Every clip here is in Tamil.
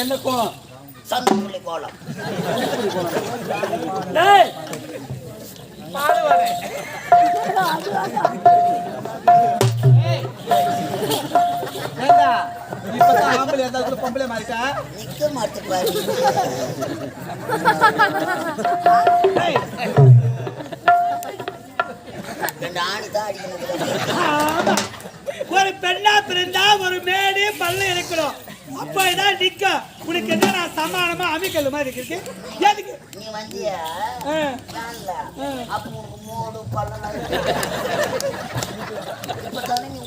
என்ன கோலம்? சந்தப்புள்ளி கோலம். இப்பதான் ஆம்பளை இருந்தா பொம்பளை மாறிட்டா நிக்க மாட்டுப்பாரு. ஒரு பெண்ணா பிறந்தா ஒரு மேடு பல்ல இருக்கணும். அப்பதான் நிக்க. உனக்கு என்ன சமானமா அமிக்கல் மாதிரி இருக்கு. எதுக்கு நீ வந்தியா? அப்ப உனக்கு மூடு பல்ல இப்பதானே நீ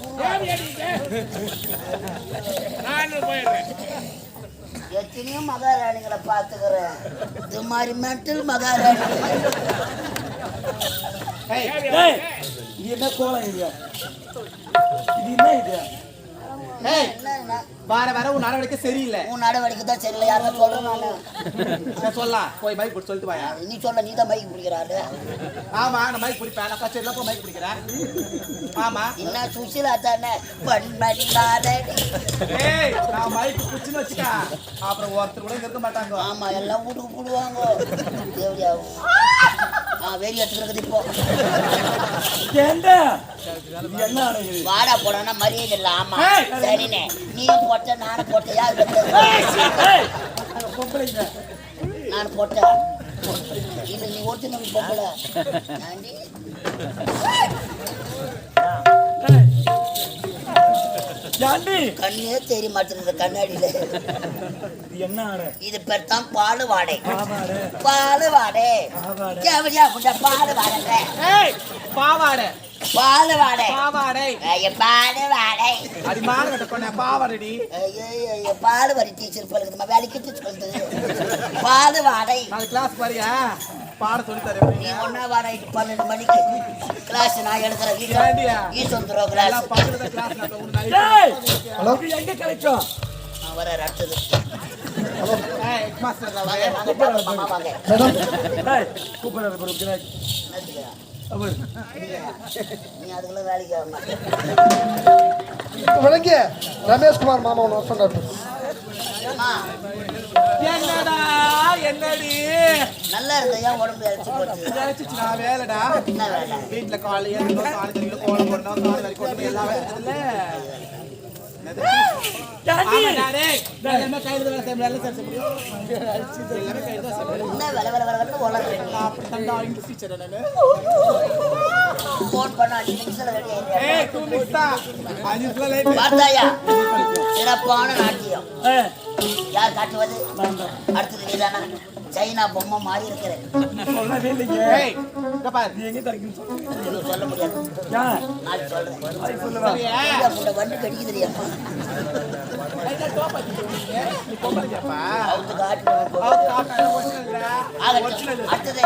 எத்தனையோ மகாராணிகளை பாத்துக்கிறேன். இது மாதிரி மென்டல் மகாராணி. என்ன கோலம் இது? இது என்ன இது? வர வர உன் நடவடிக்கை சரியில்லை. உன் நடவடிக்கை தான் சரியில்லை. யாரும் சொல்றேன். சொல்லலாம் போய் மைக் பிடிச்சி சொல்லிட்டு வாயா. நீ சொல்ல நீ தான் மைக் பிடிக்கிறாரு. ஆமா நான் மைக் பிடிப்பேன். நான் கச்சேரியில போய் மைக் பிடிக்கிறேன். ஆமா என்ன சுசிலா தானே பண்படி நாதடி. ஏய் நான் மைக் பிடிச்சுன்னு வச்சுக்க அப்புறம் ஒருத்தர் கூட இருக்க மாட்டாங்க. ஆமா எல்லாம் வீட்டுக்கு போடுவாங்க. தேவையாகும். வேலி எடுத்துக்கிறது இப்போ என்ன வாடா போனா மரியாதை இல்ல. ஆமா சரிண்ணே நீயும் போட்ட நானும் போட்டையா? நான் போட்டேன் இல்ல நீ ஒருத்தனுக்கு பொம்பளை கண்ணியே தெரிய மாட்டேங்குது கண்ணாடியில. என்ன இது பேர் தான் பாலு வாடை. பாலு வாடை பாலு வாடை பாவாடை பாலு வாடை பாவாடை பாலு வாடை அது மாறு கட்ட கொண்ட பாவாடடி. பாலு வாடி டீச்சர் பழகுதுமா வேலைக்கு சொல்லுது. பாலு வாடை நாளைக்கு கிளாஸ் பாரியா பாட சொல்லி தரேன். நீ ஒன்னா வாடா 12 மணிக்கு கிளாஸ் நான் எடுக்கிறேன். ஈஸ்வரன் கிளாஸ் பக்கத்துல கிளாஸ் நான் ஹலோ எங்க கிடைச்சோம்? வர ரட்டது. ஹலோ ஹெட் மாஸ்டர் வாங்க வாங்க வாங்க. டேய் கூப்பிடுற பொறுப்பு நீ அதுக்குள்ள வேலைக்கு ஆக மாட்டேன். விளங்கிய ரமேஷ்குமார் மாமா ஒன்று சொன்னார். என்னடா என்னடி நல்லா இருந்தா உடம்பு இழைச்சி போச்சு. நான் வேலைடா. என்ன வேலை? வீட்டுல காலையில கோலம் போடணும் காலை வரைக்கும் போடணும் எல்லா வேலை இருக்குதுல்ல. சிறப்பான நாட்டியம் யார் காட்டுவது? அடுத்தது நீதானா? சைனா பொம்மை மாறி இருக்கிறேன். சொல்ல முடியாது. நான் சொல்றேன். வண்டு கடிக்குது அம்மா. அடுத்தது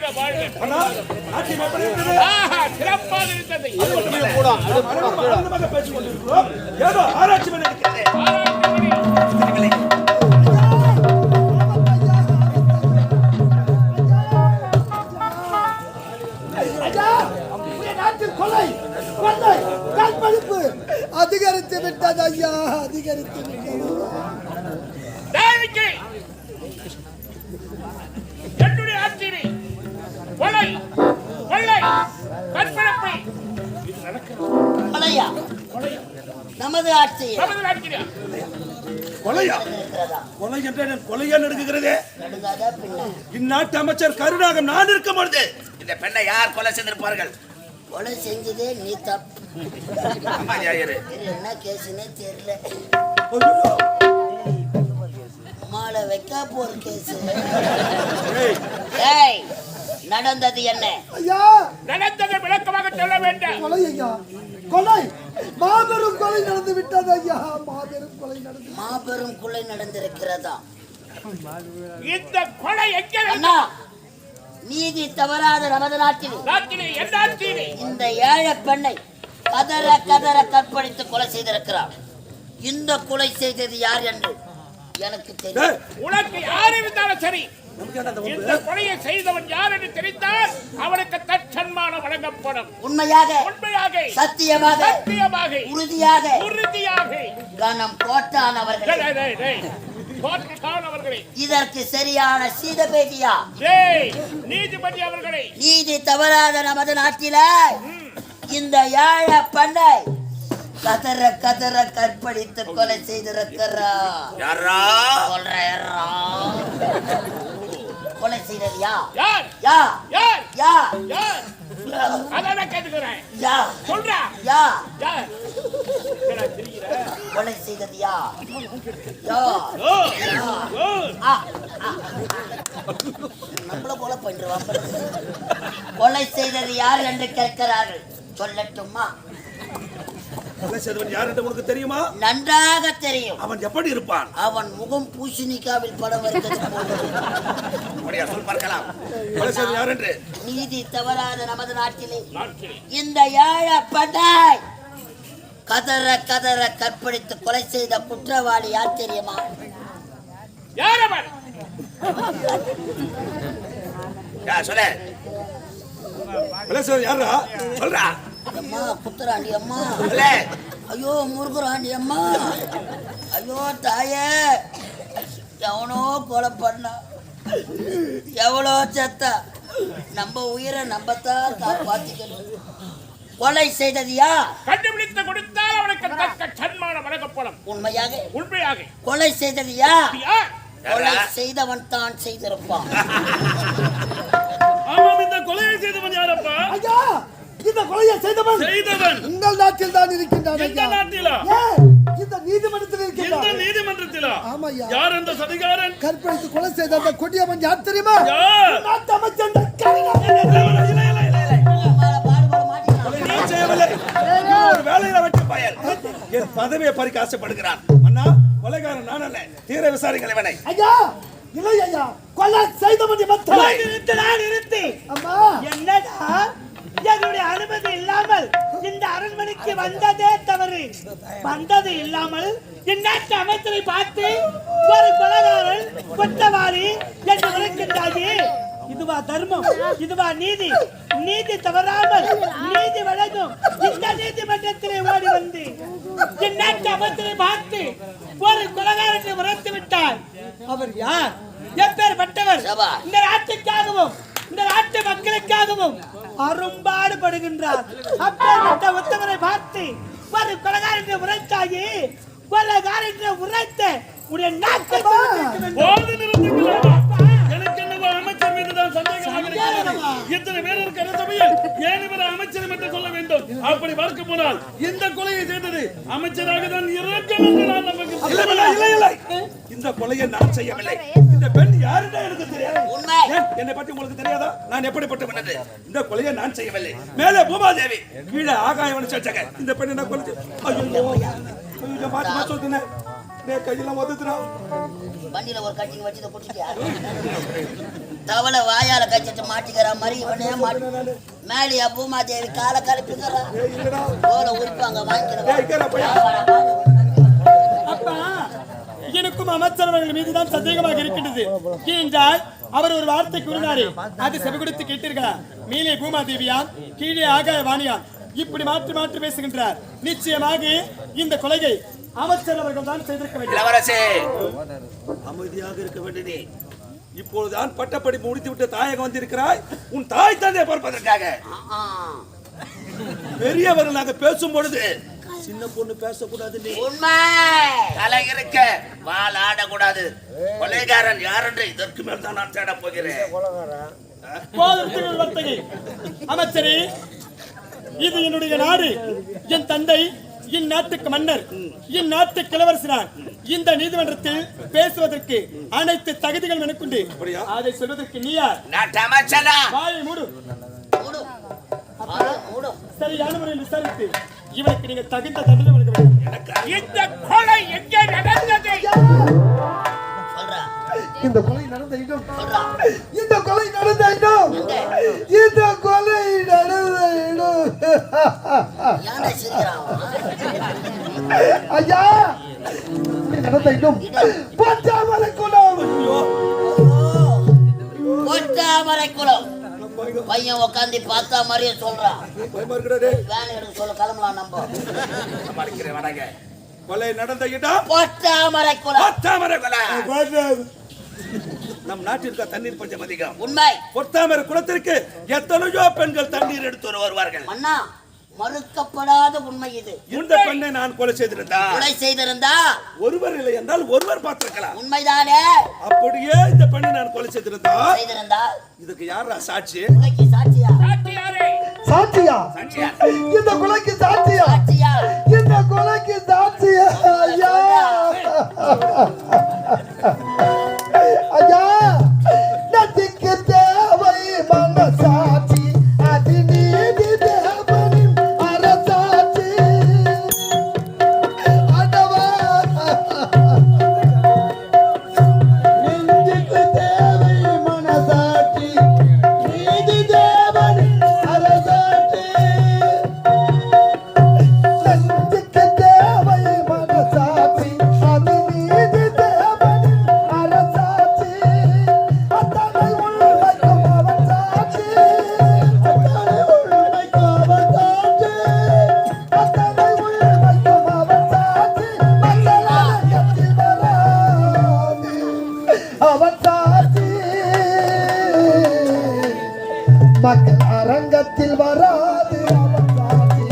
வாழ்க வாழ்க. அண்ணா, நாட்டியம் எப்படி இருக்குது? ஆஹா, சிறப்பாக இருந்தது. ஆனந்தமாக பேசிக் கொண்டிருக்கிறோம். ஏதோ ஆராய்ச்சி பண்ணி இருக்கிறது. அதிகரித்து விட்டது ஐயா, அதிகரித்து விட்டது. தேவிக்கு என்னுடைய ஆட்சியை கொலை கொள்ளை கற்பழிப்பு இது நடக்கிறது. கொலையா? நமது ஆட்சியில் நமது ஆட்சியா? கொலையா? இருக்கிறதா? கொலை என்ற கொலையா நடக்குகிறதே. நடுங்காத பிள்ளை. இந்நாட்டு அமைச்சர் கருணாகம் நான் இருக்கும் பொழுது இந்த பெண்ணை யார் கொலை செய்திருப்பார்கள்? கொலை செஞ்சதே நீ தப்பு. அமைதியாயிரு. என்ன கேஸ்னே தெரியல. ஐயோ, மாலை வைக்க போற கேஸ். ஏய், ஏய், நடந்தது என்ன? ஐயா, நடந்ததை விளக்கமாக சொல்ல வேண்டாம். கொலை ஐயா, கொலை, மாபெரும் கொலை நடந்து விட்டது ஐயா, மாபெரும் கொலை நடந்து. மாபெரும் கொலை நடந்திருக்கிறதா? இந்த கொலை எங்கே அண்ணா, நீதி தவறாத நமது நாட்டில் நாட்டிலே எந்த ஆட்சியிலே இந்த ஏழை பெண்ணை கதற கதற கற்பழித்து கொலை செய்திருக்கிறார். இந்த கொலை செய்தது யார் என்று எனக்கு தெரியும். ஏய், உனக்கு யார் இருந்தாலும் சரி, இந்த கொலையை செய்தவன் யார் என்று தெரிந்தால் அவனுக்கு தற்சன்மானம் வழங்கப்படும். உண்மையாக, உண்மையாக சத்தியமாக, சத்தியமாக உறுதியாக உறுதியாக கணம் போட்டானவர்கள் டேய், டேய், டேய், கோட்டான் அவர்களே, இதற்கு சரியான சீதபேதியா? டேய், நீதிபதி அவர்களே, நீதி தவறாத நமது நாட்டில இந்த ஏழை பெண்ணை கதற கதற கற்பழித்து கொலை செய்திருக்கிறார். யாரா? கொலை செய்தது யா? யார் யா? யார் யா? யார்? அதான் கேட்டுக்கிறேன். யா? சொல்றா யா? யார்? என்னடா சிரிக்கிற? கொலை செய்தது யா? யா? ஓ, யா? ஓ, ஆ, ஆ. நம்மள கொலை பண்றோம். கொலை செய்தது யார் என்று கேட்கிறார்கள். சொல்லட்டுமா? கொலை செய்தவன் யார் என்று உனக்கு தெரியுமா? நன்றாக தெரியும். அவன் எப்படி இருப்பான்? அவன் முகம் பூசணிக்காவில் படம் வருகிறது போல. அப்படியா? சொல் பார்க்கலாம். கொலை செய்தவன் யார் என்று? நீதி தவறாத நமது நாட்டிலே நாட்டிலே இந்த ஏழை பெண்ணை கதற கதற கற்பழித்து கொலை செய்த குற்றவாளி யார் தெரியுமா? யார் அவன்? சொல்லு. கொலை செய்தவன் யாரா? சொல்றா. அம்மா குத்துராண்டி அம்மா, சொல்லு. ஐயோ முருகுராண்டி அம்மா, ஐயோ தாயே, எவனோ கொலை பண்ணா, எவ்வளோ செத்தா, நம்ம உயிரை நம்பத்தான் காப்பாத்திக்கணும். கொலை செய்தது யார்? கண்டுபிடித்து கொடுத்தால் அவனுக்கு தக்க சன்மானம் வழங்கப்படும். உண்மையாக உண்மையாக கொலை செய்தது யார்? யார்? கொலை செய்தவன் தான் செய்திருப்பான். ஆமாம், இந்த கொலையை செய்தவன் யாரப்பா? ஐயா, இந்த கொலையை செய்தவன் செய்தவன் உங்கள் நாட்டில் தான் இருக்கின்றான் எந்த ஐயா. நாட்டிலா? ஏன்? இந்த நீதிமன்றத்தில் எந்த இருக்கின்றான். நீதிமன்றத்திலா? ஆமாய்யா. யார் அந்த சதிகாரன்? கற்பழித்து கொலை செய்த அந்த கொடியவன் யார் தெரியுமா? யார்? நாட்டு அமைச்சர் கருணாநிதி. பாடுபட மாட்டேங்கிறான். கொலை நான் செய்யவில்லை. இவன் ஒரு வேலையில வெட்டி பயல். என் பதவியை பறிக்க ஆசைப்படுகிறான். அண்ணா, கொலைகாரன் நான் அல்ல. தீர விசாரிங்கள் இவனை. ஐயா, இல்லை ஐயா, கொலை செய்தவன் இவன் தான். நிறுத்தி அம்மா, என்னடா, என்னுடைய அனுமதி இல்லாமல் இந்த அரண்மனைக்கு வந்ததே தவறு. வந்தது இல்லாமல் இந்நாட்டு அமைச்சரை பார்த்து ஒரு கொலைகாரன் குற்றவாளி என்று உரைக்கின்றாயே, இதுவா தர்மம்? இதுவா நீதி? நீதி தவறாமல் நீதி வழங்கும் இந்த நீதிமன்றத்திலே ஓடி வந்து இந்நாட்டு அமைச்சரை பார்த்து ஒரு கொலைகாரனை உரைத்து விட்டார். அவர் யார்? எப்பேற்பட்டவர்? இந்த நாட்டுக்காகவும் இந்த நாட்டு மக்களுக்காகவும் அரும்பாடுபடுகின்றார். அப்பேற்பட்ட உத்தவரை பார்த்து ஒரு கொலைகாரனை உரைத்தாயே, கொலைகாரனை உரைத்த உடைய நாட்டை போது நிறுத்துகிறாரா? எனக்கு என்னவோ அமைச்சர் மீதுதான் சந்தேகமாக இருக்கிறது. இத்தனை பேர் இருக்கிற சபையில் ஏன் இவர் அமைச்சர் என்று சொல்ல வேண்டும்? அப்படி பார்க்க போனால் இந்த கொலையை செய்தது அமைச்சராக தான் இருக்கும் என்று நான் நம்புகிறேன். இல்லை, இல்லை. இந்த கொலையை நான் செய்யவில்லை. இந்த பெண் யாருன்னு எனக்கு தெரியாது. உண்மை. ஏன், என்னை பற்றி உங்களுக்கு தெரியாதா? நான் எப்படிப்பட்டவன்? இந்த கொலையை நான் செய்யவில்லை. மேலே பூமாதேவி, கீழே ஆகாயவன் செஞ்சங்க. இந்த பெண் என்ன கொலை? ஐயோ, மாத்தி சொல்றேன். கையெல்லாம் ஒதுக்குறான். வண்டியில ஒரு கட்டிங் வச்சு போட்டுட்டியா? தவளை வாயால கச்சிட்டு மாட்டிக்கிற மாதிரி இவனே மாட்டி மேலியா பூமாதேவி காலை கலப்பிக்கிறா தோலை உரிப்பாங்க அப்பா எனக்கும் அமைச்சரவர்கள் மீதுதான் சந்தேகமாக இருக்கின்றது என்றால் அவர் ஒரு வார்த்தை கூறினாரே அது செவி கொடுத்து கேட்டீர்களா? மேலே பூமாதேவியா கீழே ஆகாய வாணியா இப்படி மாற்றி மாற்றி பேசுகின்றார். நிச்சயமாக இந்த கொலையை அமைச்சர் அவர்கள் தான் செய்திருக்க வேண்டும். இளவரசே அமைதியாக இருக்க வேண்டியது. இப்பொழுதுதான் பட்டப்படி முடித்து விட்டு தாயகம் வந்திருக்கிறாய். உன் தாய் தந்தையை பார்ப்பதற்காக பெரியவர்களாக பேசும் பொழுது சின்ன பொண்ணு பேசக்கூடாது. உண்மை தலை இருக்க வால் ஆடக்கூடாது. கொலைகாரன் யார் என்று இதற்கு மேல் தான் நான் தேட போகிறேன். அமைச்சரே, இது என்னுடைய நாடு, என் தந்தை இந்நாட்டுக்கு மன்னர், இந்நாட்டு கிழவரசனார். இந்த நீதிமன்றத்தில் பேசுவதற்கு அனைத்து தகுதிகள் எனக்குண்டு. அதை சொல்வதற்கு நீ யார்? நாட்டு அமைச்சரா? வாயை மூடு. சரியான முறையில் விசாரித்து இவனுக்கு நீங்க தகுந்த தண்டனை வழங்க வேண்டும். இந்த கொலை எங்கே நடந்தது? இந்த கொலை நடந்த இடம், இந்த கொலை நடந்த இடம், இந்த கொலை நடந்த இடம். ஐயா, நடந்த இடம் பொற்றாமரை குளம். பொற்றாமரை குளம். பையன் உட்காந்து பார்த்தா மாதிரியே சொல்றான். வேலை எடுக்க சொல்ல கிளம்பலாம். நம்ம சமாளிக்கிறேன். வணங்க. கொலை நடந்த இடம் பொற்றாமரை குளம். பொற்றாமரை குளம். நம் நாட்டிற்கு தண்ணீர் பஞ்சம் அதிகம். உண்மை. பொற்றாமரை குளத்திற்கு எத்தனையோ பெண்கள் தண்ணீர் எடுத்து வருவார்கள். அண்ணா, மறுக்கப்படாத உண்மை இது. இந்த பெண்ணை நான் கொலை செய்திருந்தா ஒருவர் இல்லை என்றால் ஒருவர் பார்த்திருக்கலாம். உண்மைதானே? அப்படியே இந்த பெண்ணை நான் கொலை செய்திருந்தா இதுக்கு யாரா சாட்சி? சாட்சியா? சாட்சியா? இந்த கொலைக்கு சாட்சியா? இந்த கொலைக்கு சாட்சியா? ஐயா, ஐயா, நதிக்கு தேவை மனசாட்சி, அது நீதி தேவனின் அரசாட்சி. அடவா, நெஞ்சுக்கு தேவை மனசாட்சி, நீதி தேவனின் அரசாட்சி. நெஞ்சுக்கு தேவை மனசாட்சி, அது நீதி தேவனின் அரசாட்சி. அத்தனை உண்மைக்கும் அவன் சாட்சி, அத்தனை உண்மைக்கும் அவன் சாட்சி, அத்தனை உண்மைக்கும் அவன் சாட்சி. மக்கள் அரங்கத்தில் வராது அவன் சாட்சி, மக்கள் அரங்கத்தில் வராது அவன் சாட்சி.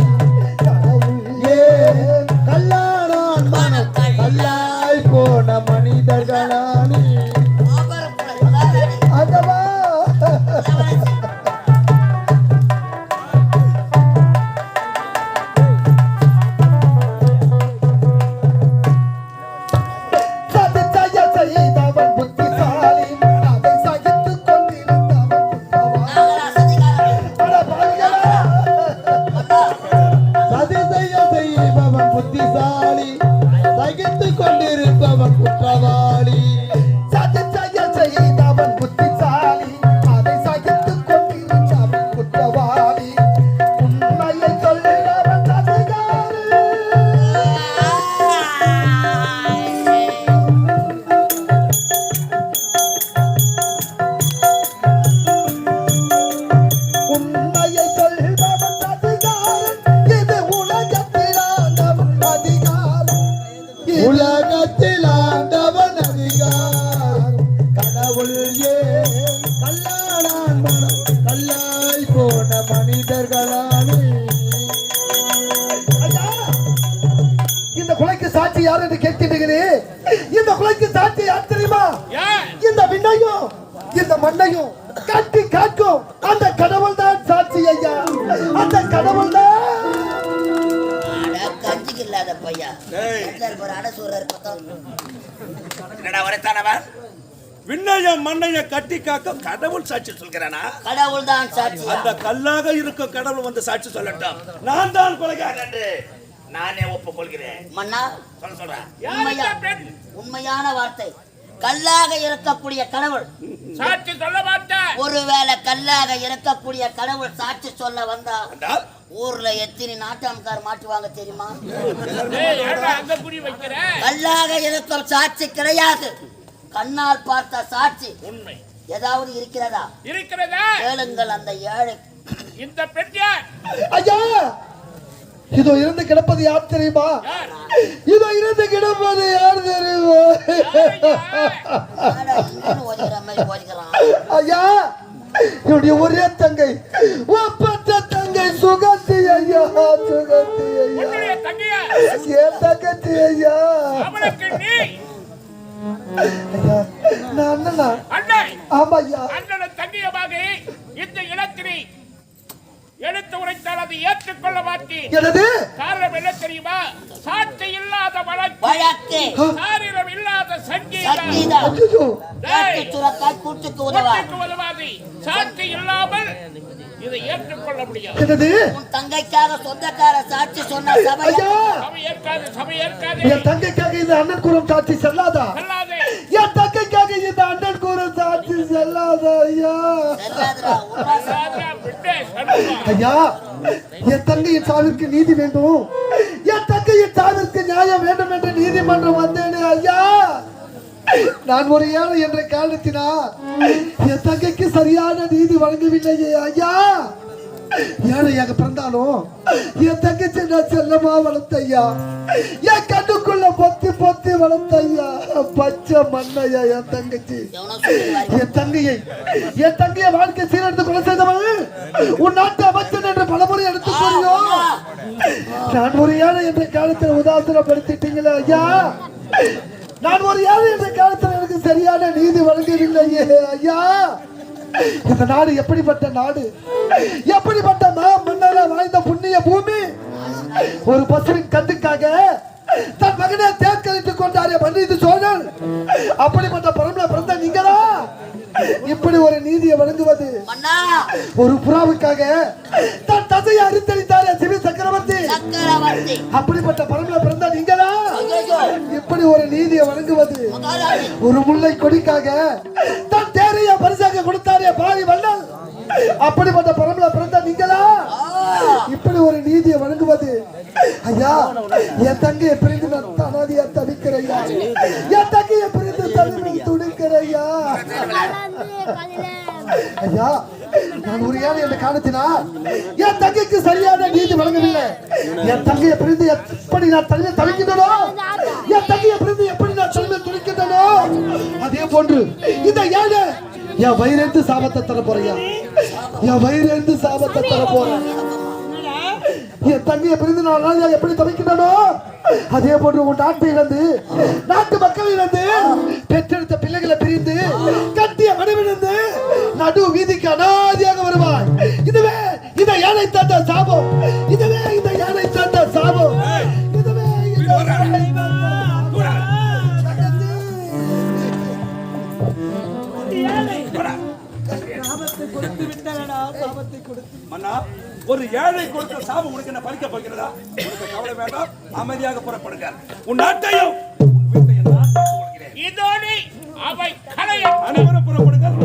கடவுள் ஏன் கல்லானான் மனம் கல்லாய் போன மனிதர்களானே. அதவா, சதி செய்தவன் புத்திசாலி, அதை சகித்துக் கொண்டிருந்தவன் குற்றவாளி. அட பாவிகளா! சதி செய்பவன் புத்திசாலி, சகித்துக் கொண்டிருப்பவன் குற்றவாளி. சதி செய்தவன் புத்திசாலி, அதை சகித்துக் கொண்டிருந்தவன் குற்றவாளி. உண்மையை சொல்லுகிறவன் சதிகாரி. உண்மையை சொல்பவன் அதிகாரன், இது உலகத்தில் ஆண்டவன் அதிகாரம், உலகத்தில் ஆண்டவன் அதிகாரம். கடவுள் ஏன் கல்லானான் மனம் கல்லாய் போன மனிதர்களானே. ஐயா, இந்த கொலைக்கு சாட்சி யார் என்று கேட்கிறீர்களே, இந்த கொலைக்கு சாட்சி யார் தெரியுமா? இந்த விண்ணையும் இந்த மண்ணையும் கட்டி காக்கும் அந்த கடவுள் தான் சாட்சி. ஐயா, அந்த கடவுள் தான். கஞ்சிக்கு இல்லாத பையா அட சொல்றாரு. என்னடா உரைத்தானவன்? விண்ணையும் மண்ணையும் கட்டி காக்க கடவுள் சாட்சி சொல்கிறானா? கடவுள் தான் சாட்சி. அந்த கல்லாக இருக்க கடவுள் வந்து சாட்சி சொல்லட்டும். நான் தான் கொலைகாரன் என்று நானே ஒப்புக்கொள்கிறேன். மன்னா, சொல்றேன். உண்மையான வார்த்தை. கல்லாக இருக்கக்கூடிய கடவுள் சாட்சி சொல்ல மாட்டேன். ஒருவேளை கல்லாக இருக்கக்கூடிய கடவுள் சாட்சி சொல்ல வந்தா என்றால் ஊர்ல எத்தனை நாட்டாம்கார் மாட்டுவாங்க தெரியுமா? ஏய், ஏன்டா அங்க புடி வைக்கிற? கல்லாக இருக்கும் சாட்சி கிடையாது, கண்ணால் பார்த்த சாட்சி உண்மை ஏதாவது இருக்கிறதா? இருக்கிறதா? கேளுங்கள் அந்த ஏழை. இந்த பெண் யார்? ஐயா, இதோ இருந்து கிடப்பது யார் தெரியுமா? யார்? இதோ இருந்து கிடப்பது யார் தெரியுமா? ஆடா, இங்கன்னு ஓதிக்கிற மாதிரி ஓதிக்கிறான். ஐயா, என்னுடைய ஒரே தங்கை, ஒப்பற்ற தங்கை சுகந்தி ஐயா, சுகந்தி ஐயா, உன்னுடைய தங்கையா? என் தங்கச்சி ஐயா. அவளுக்கு நீ ஐயா, நான் அண்ணனா? அண்ணை. ஆமா ஐயா. அண்ணன் தங்கையமாக இந்த இனத்தினை எடுத்து உரைத்தால் அதை ஏற்றுக்கொள்ள மாட்டேன். எனது காரணம் என்ன தெரியுமா? சாட்சி இல்லாத வழக்கு, வழக்கு சாரிரம் இல்லாத சங்கீதம், சங்கீதம் ஐயோ, கேட்டு சுரக்காய் கூட்டுக்கு உதவா. ஒட்டுக்கு உதவாது. சாட்சி இல்லாமல் இதை ஏற்றுக்கொள்ள முடியாது. எனது உன் தங்கைக்காக சொந்தக்கார சாட்சி சொன்ன சபையா? ஐயா, சபை ஏற்காது, சபை ஏற்காது. என் தங்கைக்காக இந்த அண்ணன் கூறும் சாட்சி செல்லாதா? செல்லாதே. என் தங்கைக்காக இந்த அண்ணன் கூறும் சாட்சி செல்லாதா ஐயா? செல்லாதுடா, உண்மை செல்லாதே, விட்டே, செல்லுமா. ஐயா, என் தங்கையின் சாவிற்கு நீதி வேண்டும், என் தங்கையின் சாவிற்கு நியாயம் வேண்டும் என்று நீதிமன்றம் வந்தேனே ஐயா. நான் ஒரு ஏழை என்ற காரணத்தினால் என் தங்கைக்கு சரியான நீதி வழங்கவில்லையே ஐயா. ஏழையாக பிறந்தாலும் என் தங்கச்சி நான் செல்லமா வளர்த்த ஐயா, என் கண்ணுக்குள்ள பொத்தி பொத்தி வளர்த்த ஐயா, பச்சை மண்ணையா என் தங்கச்சி. எவனோ சொல்லுவாரு. என் தங்கையை வாழ்க்கை சீரழித்து கொலை செய்தவன் உன் நாட்டு அமைச்சன் என்று பலமுறை எடுத்து கூறியோம். நான் ஒரு ஏழை என்ற காலத்தில் உதாசனப்படுத்திட்டீங்களே ஐயா. நான் ஒரு ஏழை என்ற காலத்தில் எனக்கு சரியான நீதி வழங்கவில்லையே ஐயா. இந்த நாடு எப்படிப்பட்ட நாடு, எப்படிப்பட்ட மன்னர வாழ்ந்த புண்ணிய பூமி. ஒரு பசுவின் கண்டுக்காக தன் மகனை தேர்ந்தெடுத்துக் கொண்டாரே மன்னித்து சோழன், அப்படிப்பட்ட பரம்பரை பிறந்த நீங்களா இப்படி ஒரு நீதியை வழங்குவது? மன்னா, ஒரு புறாவுக்காக தன் தந்தையை அறுத்தளித்தாரே சிவி சக்கரவர்த்தி, சக்கரவர்த்தி அப்படிப்பட்ட பரம்பரை பிறந்த நீங்களா ஐயோ, இப்படி ஒரு நீதியை வழங்குவது? மகாராணி ஒரு முல்லை கொடிக்காக தன் தேரைய பரிசாக கொடுத்தாரே பாரி வள்ளல், அப்படிப்பட்ட பரம்பரை பிறந்த நீங்களா இப்படி ஒரு நீதியை வழங்குவது? ஐயா, என் தங்கையை பிரிந்து நான் அனாதையா தவிக்கிறையா, என் தங்கையை பிரிந்து தனிமை துடிக்கிறையா ஐயா. நான் ஒரு ஏழை என்ற காரணத்தினால் என் தங்கைக்கு சரியான நீதி வழங்கவில்லை. என் தங்கையை பிரிந்து எப்படி நான் தனிமை தவிக்கின்றனோ, என் தங்கையை பிரிந்து எப்படி நான் தனிமை துடிக்கின்றனோ, அதே போன்று இந்த ஏழை என் வயிறெடுத்து சாபத்தை தர போறையா, என் வயிறெடுத்து சாபத்தை தர போறேன். என் தங்கையை பிரிந்து நான் எப்படி தவிக்கின்றனோ, அதே போன்று உன் நாட்டை இழந்து, நாட்டு மக்கள் இழந்து, பெற்றெடுத்த பிள்ளைகளை பிரிந்து, கட்டிய மனைவிழந்து நடு வீதிக்கு அனாதியாக வருவாய். இதுவே இந்த ஏழை தாண்ட சாபம், இதுவே இந்த ஏழை தாண்ட சாபம், இதுவே இந்த ஏழை மன்னா, ஒரு ஏழை கொடுத்த சாபம் உனக்கு என்ன பறிக்க போகிறதா? உனக்கு கவலை வேண்டாம், அமைதியாக புறப்படுங்க. உன் நாட்டையும் உன் வீட்டையும் நான் பார்த்துக் கொள்கிறேன். இதோடு அவை களைய அனைவரும் புறப்படுங்கள்.